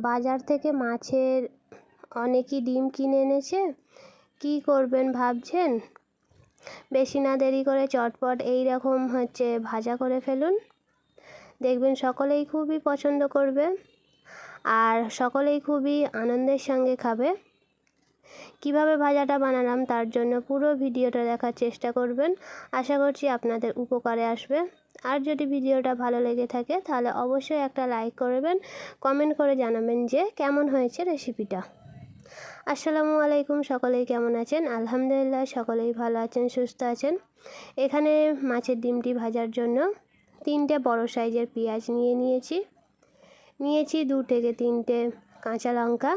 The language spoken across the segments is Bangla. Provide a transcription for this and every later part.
বাজার থেকে মাছের অনেকই ডিম কিনে এনেছে। কি করবেন ভাবছেন? বেশি না দেরি করে চটপট এই রকম ভাজা করে ফেলুন। দেখবেন সকলেই খুবই পছন্দ করবে আর সকলেই খুবই আনন্দের সঙ্গে খাবে। কিভাবে ভাজাটা বানালাম তার জন্য পুরো ভিডিওটা দেখার চেষ্টা করবেন। আশা করছি আপনাদের উপকারে আসবে। আর যদি ভিডিওটা ভালো লেগে থাকে তাহলে অবশ্যই একটা লাইক করবেন, কমেন্ট করে জানাবেন যে কেমন হয়েছে রেসিপিটা। আসসালামু আলাইকুম, সকলেই কেমন আছেন? আলহামদুলিল্লাহ সকলেই ভালো আছেন, সুস্থ আছেন। এখানে মাছের ডিমটি ভাজার জন্য 3টে বড় সাইজের পেঁয়াজ নিয়েছি 2 থেকে 3টে কাঁচা লঙ্কা।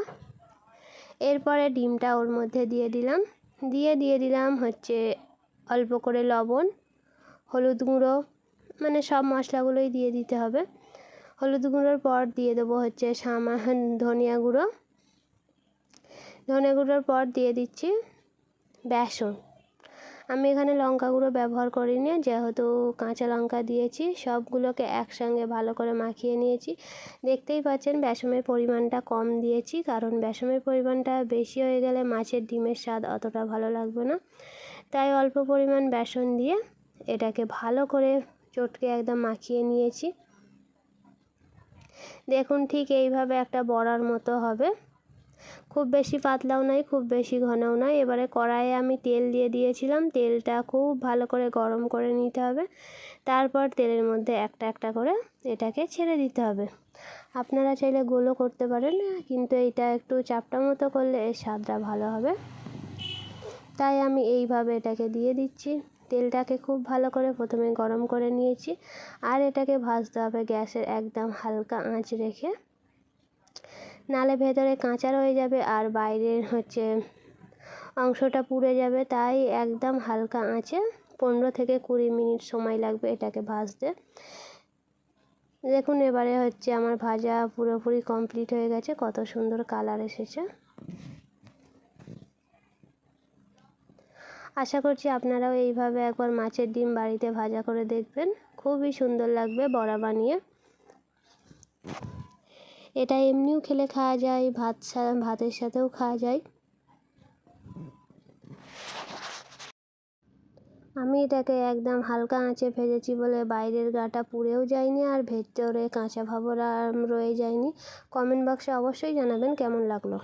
এরপরে ডিমটা ওর মধ্যে দিয়ে দিলাম অল্প করে লবণ, হলুদ গুঁড়ো, মানে সব মশলাগুলোই দিয়ে দিতে হবে। হলুদ গুঁড়োর পর দিয়ে দেবো ধনিয়া গুঁড়োর পর দিয়ে দিচ্ছি বেসন। আমি এখানে লঙ্কা গুঁড়ো ব্যবহার করিনি, যেহেতু কাঁচা লঙ্কা দিয়েছি। সবগুলোকে একসঙ্গে ভালো করে মাখিয়ে নিয়েছি। দেখতেই পাচ্ছেন বেসনের পরিমাণটা কম দিয়েছি, কারণ বেসনের পরিমাণটা বেশি হয়ে গেলে মাছের ডিমের স্বাদ অতটা ভালো লাগবে না। তাই অল্প পরিমাণ বেসন দিয়ে এটাকে ভালো করে চটকে একদম মাখিয়ে নিয়েছি। দেখুন ঠিক এইভাবে একটা বড়ার মতো হবে। খুব বেশি পাতলাও নয়, খুব বেশি ঘনও নয়। এবারে কড়াইয়ে আমি তেল দিয়ে দিয়েছিলাম। তেলটা খুব ভালো করে গরম করে নিতে হবে। তারপর তেলের মধ্যে একটা একটা করে এটাকে ছেড়ে দিতে হবে। আপনারা চাইলে গোলও করতে পারেন, কিন্তু এইটা একটু চাপটা মতো করলে এর স্বাদটা ভালো হবে। তাই আমি এইভাবে এটাকে দিয়ে দিচ্ছি। তেলটাকে খুব ভালো করে প্রথমে গরম করে নিয়েছি, আর এটাকে ভাজতে হবে গ্যাসের একদম হালকা আঁচ রেখে, নালে ভেতরে কাঁচা রয়ে যাবে আর বাইরের অংশটা পুড়ে যাবে। তাই একদম হালকা আঁচে 15 থেকে 20 মিনিট সময় লাগবে এটাকে ভাজতে। দেখুন এবারে আমার ভাজা পুরোপুরি কমপ্লিট হয়ে গেছে। কত সুন্দর কালার এসেছে। আশা করছি আপনারাও এইভাবে একবার মাছের ডিম বাড়িতে ভাজা করে দেখবেন, খুবই সুন্দর লাগবে বড়া বানিয়ে। এটা এমনিও খেলে খাওয়া যায়, ভাতের সাথেও খাওয়া যায়। আমি এটাকে একদম হালকা আঁচে ভেজেছি বলে বাইরের গাটা পুড়েও যায়নি আর ভেতরে কাঁচা ভাবরা রয়ে যায়নি। কমেন্ট বক্সে অবশ্যই জানাবেন কেমন লাগলো।